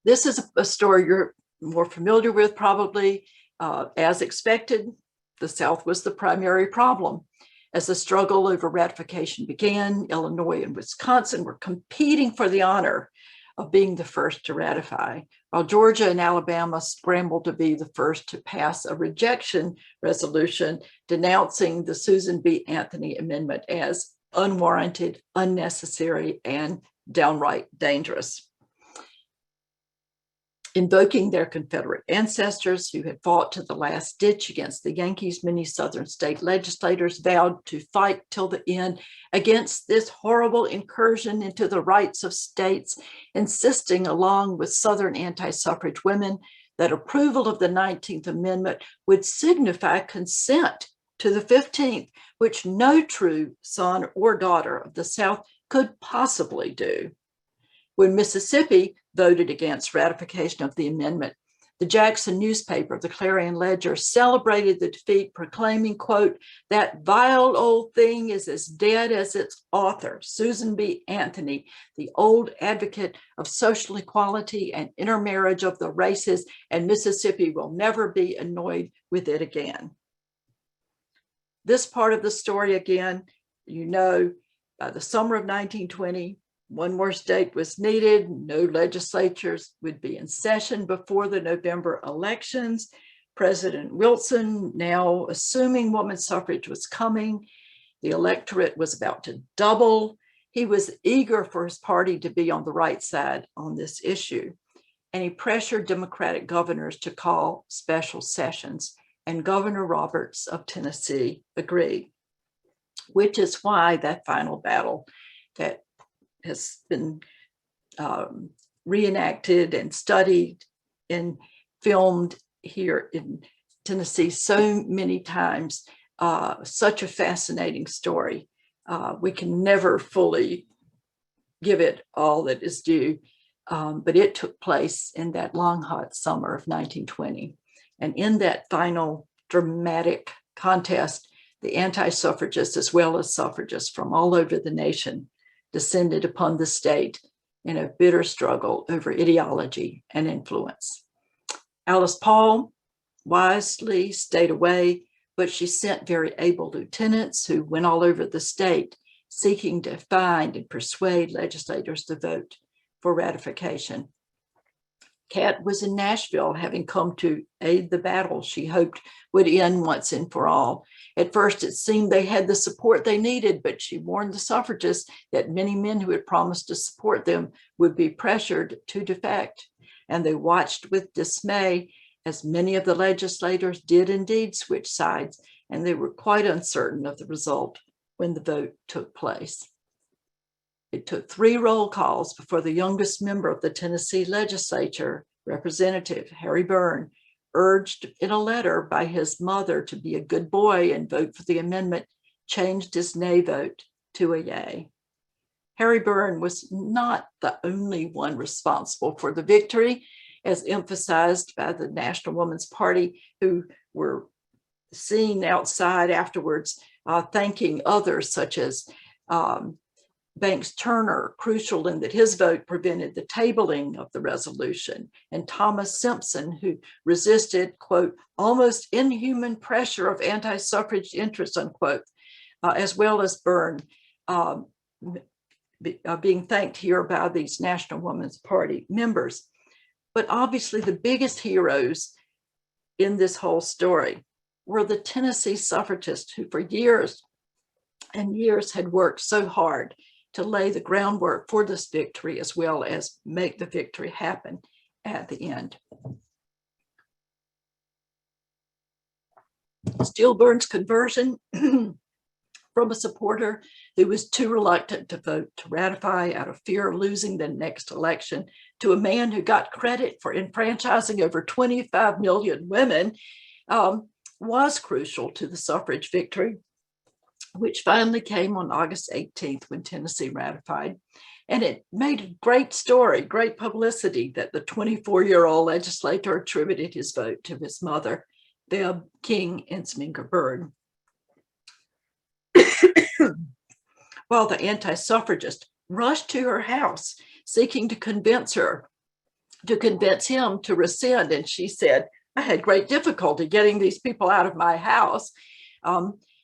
Speaker 2: This is a story you're more familiar with, probably. As expected, the South was the primary problem. As the struggle over ratification began, Illinois and Wisconsin were competing for the honor of being the first to ratify, while Georgia and Alabama scrambled to be the first to pass a rejection resolution denouncing the Susan B. Anthony Amendment as unwarranted, unnecessary, and downright dangerous. Invoking their Confederate ancestors who had fought to the last ditch against the Yankees, many Southern state legislators vowed to fight till the end against this horrible incursion into the rights of states, insisting, along with Southern anti-suffrage women, that approval of the 19th Amendment would signify consent to the 15th, which no true son or daughter of the South could possibly do. When Mississippi voted against ratification of the amendment, the Jackson newspaper, the Clarion Ledger, celebrated the defeat, proclaiming, quote, "That vile old thing is as dead as its author, Susan B. Anthony, the old advocate of social equality and intermarriage of the races, and Mississippi will never be annoyed with it again." This part of the story, again, you know, by the summer of 1920, one more state was needed. No legislatures would be in session before the November elections. President Wilson, now assuming women's suffrage was coming, the electorate was about to double. He was eager for his party to be on the right side on this issue. And he pressured Democratic governors to call special sessions. And Governor Roberts of Tennessee agreed, which is why that final battle that has been reenacted and studied and filmed here in Tennessee so many times, such a fascinating story. We can never fully give it all that is due, but it took place in that long, hot summer of 1920. And in that final dramatic contest, the anti-suffragists, as well as suffragists from all over the nation, descended upon the state in a bitter struggle over ideology and influence. Alice Paul wisely stayed away, but she sent very able lieutenants who went all over the state seeking to find and persuade legislators to vote for ratification. Cat was in Nashville, having come to aid the battle she hoped would end once and for all. At first, it seemed they had the support they needed, but she warned the suffragists that many men who had promised to support them would be pressured to defect. And they watched with dismay as many of the legislators did indeed switch sides, and they were quite uncertain of the result when the vote took place. It took 3 roll calls before the youngest member of the Tennessee legislature, Representative Harry Byrne, urged in a letter by his mother to be a good boy and vote for the amendment, changed his nay vote to a yay. Harry Byrne was not the only one responsible for the victory, as emphasized by the National Woman's Party, who were seen outside afterwards thanking others such as Banks Turner, crucial in that his vote prevented the tabling of the resolution, and Thomas Simpson, who resisted, quote, almost inhuman pressure of anti-suffrage interests, unquote, as well as Byrne, being thanked here by these National Women's Party members. But obviously the biggest heroes in this whole story were the Tennessee suffragists who for years and years had worked so hard to lay the groundwork for this victory, as well as make the victory happen at the end. Still, Byrne's conversion from a supporter who was too reluctant to vote to ratify out of fear of losing the next election to a man who got credit for enfranchising over 25 million women was crucial to the suffrage victory, which finally came on August 18th when Tennessee ratified. And it made a great story, great publicity that the 24-year-old legislator attributed his vote to his mother, Beb King Ensminger Byrne. While the anti-suffragist rushed to her house seeking to convince him to rescind, and she said, I had great difficulty getting these people out of my house.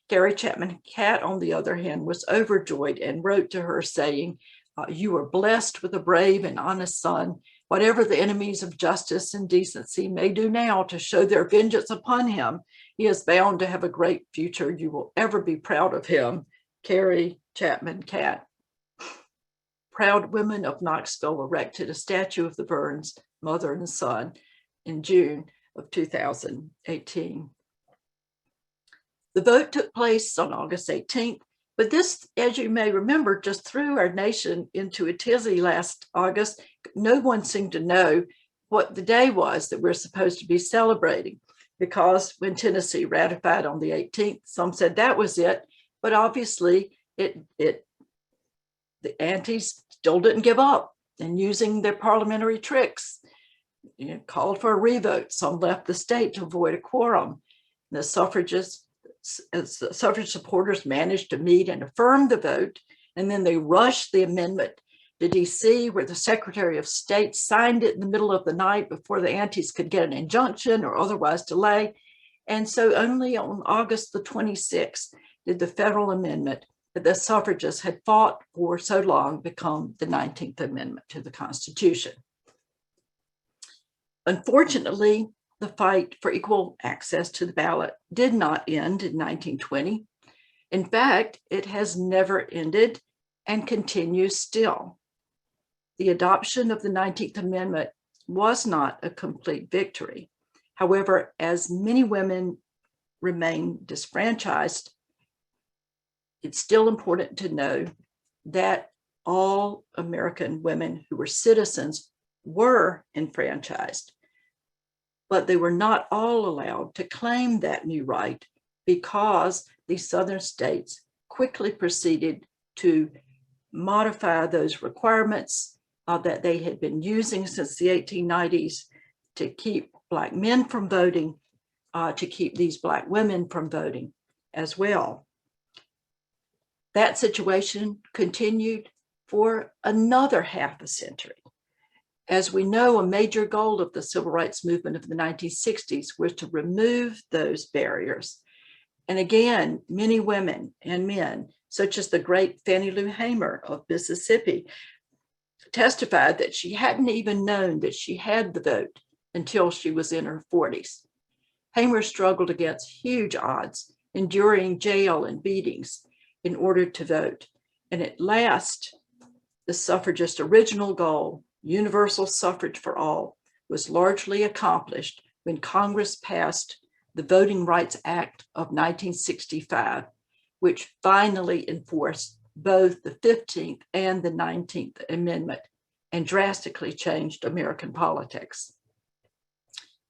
Speaker 2: Carrie Chapman Catt, on the other hand, was overjoyed and wrote to her saying, you are blessed with a brave and honest son. Whatever the enemies of justice and decency may do now to show their vengeance upon him, he is bound to have a great future. You will ever be proud of him. Carrie Chapman Catt. Proud women of Knoxville erected a statue of the Byrnes, mother and son, in June of 2018. The vote took place on August 18th, but this, as you may remember, just threw our nation into a tizzy last August. No one seemed to know what the day was that we're supposed to be celebrating, because when Tennessee ratified on the 18th, some said that was it, but obviously the antis still didn't give up, and using their parliamentary tricks, called for a revote. Some left the state to avoid a quorum. The suffrage supporters managed to meet and affirm the vote, and then they rushed the amendment to DC, where the Secretary of State signed it in the middle of the night before the antis could get an injunction or otherwise delay. And so only on August the 26th did the federal amendment that the suffragists had fought for so long become the 19th Amendment to the Constitution. Unfortunately, the fight for equal access to the ballot did not end in 1920. In fact, it has never ended and continues still. The adoption of the 19th Amendment was not a complete victory. However, as many women remain disfranchised, it's still important to know that all American women who were citizens were enfranchised, but they were not all allowed to claim that new right because the southern states quickly proceeded to modify those requirements that they had been using since the 1890s to keep Black men from voting, to keep these Black women from voting as well. That situation continued for another half a century. As we know, a major goal of the civil rights movement of the 1960s was to remove those barriers. And again, many women and men, such as the great Fannie Lou Hamer of Mississippi, testified that she hadn't even known that she had the vote until she was in her 40s. Hamer struggled against huge odds, enduring jail and beatings in order to vote. And at last, the suffragist original goal, universal suffrage for all, was largely accomplished when Congress passed the Voting Rights Act of 1965, which finally enforced both the 15th and the 19th Amendment and drastically changed American politics.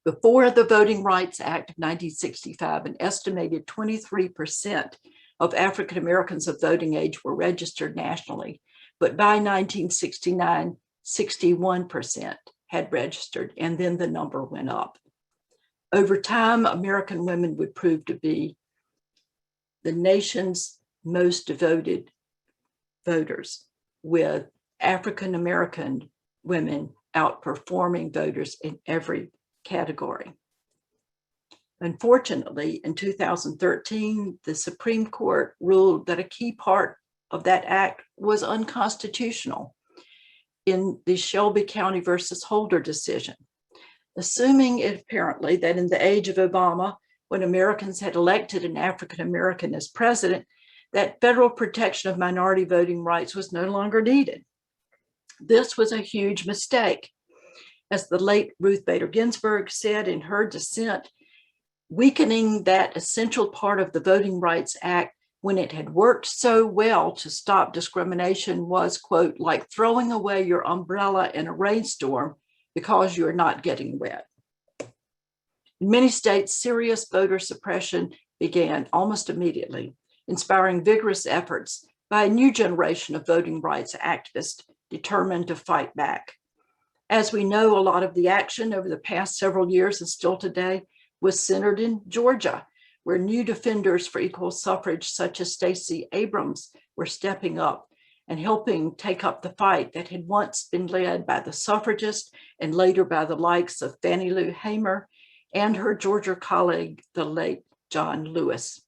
Speaker 2: Before the Voting Rights Act of 1965, an estimated 23% of African Americans of voting age were registered nationally, but by 1969, 61% had registered, and then the number went up. Over time, American women would prove to be the nation's most devoted voters, with African American women outperforming voters in every category. Unfortunately, in 2013, the Supreme Court ruled that a key part of that act was unconstitutional in the Shelby County versus Holder decision, assuming it apparently that in the age of Obama, when Americans had elected an African American as president, that federal protection of minority voting rights was no longer needed. This was a huge mistake. As the late Ruth Bader Ginsburg said in her dissent, weakening that essential part of the Voting Rights Act when it had worked so well to stop discrimination was, quote, like throwing away your umbrella in a rainstorm because you're not getting wet. In many states, serious voter suppression began almost immediately, inspiring vigorous efforts by a new generation of voting rights activists determined to fight back. As we know, a lot of the action over the past several years and still today was centered in Georgia, where new defenders for equal suffrage, such as Stacey Abrams, were stepping up and helping take up the fight that had once been led by the suffragists and later by the likes of Fannie Lou Hamer and her Georgia colleague, the late John Lewis,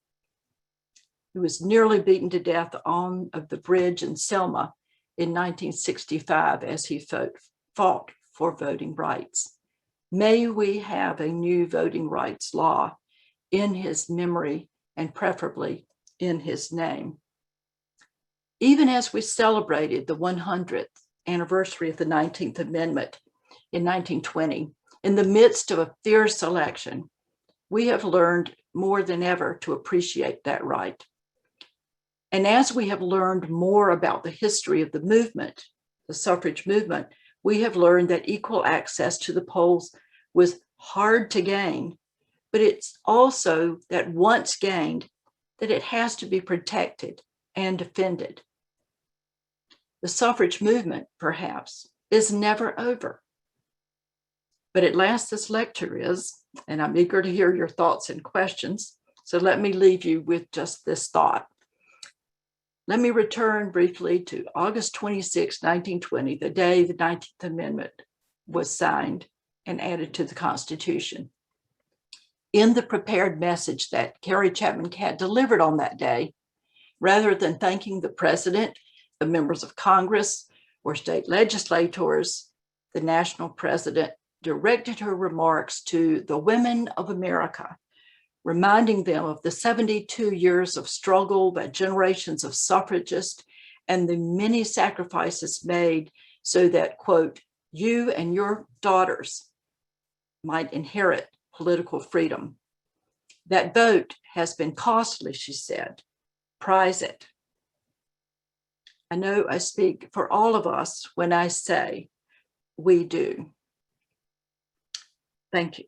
Speaker 2: who was nearly beaten to death on the bridge in Selma in 1965 as he fought for voting rights. May we have a new voting rights law in his memory and preferably in his name. Even as we celebrated the 100th anniversary of the 19th Amendment in 1920, in the midst of a fierce election, we have learned more than ever to appreciate that right. And as we have learned more about the history of the movement, the suffrage movement, we have learned that equal access to the polls was hard to gain, but it's also that once gained, that it has to be protected and defended. The suffrage movement, perhaps, is never over. But at last this lecture is, and I'm eager to hear your thoughts and questions, so let me leave you with just this thought. Let me return briefly to August 26, 1920, the day the 19th Amendment was signed and added to the Constitution. In the prepared message that Carrie Chapman Catt delivered on that day, rather than thanking the president, the members of Congress, or state legislators, the national president directed her remarks to the women of America, reminding them of the 72 years of struggle by generations of suffragists and the many sacrifices made so that, quote, you and your daughters might inherit political freedom. That vote has been costly, she said. Prize it. I know I speak for all of us when I say we do. Thank you.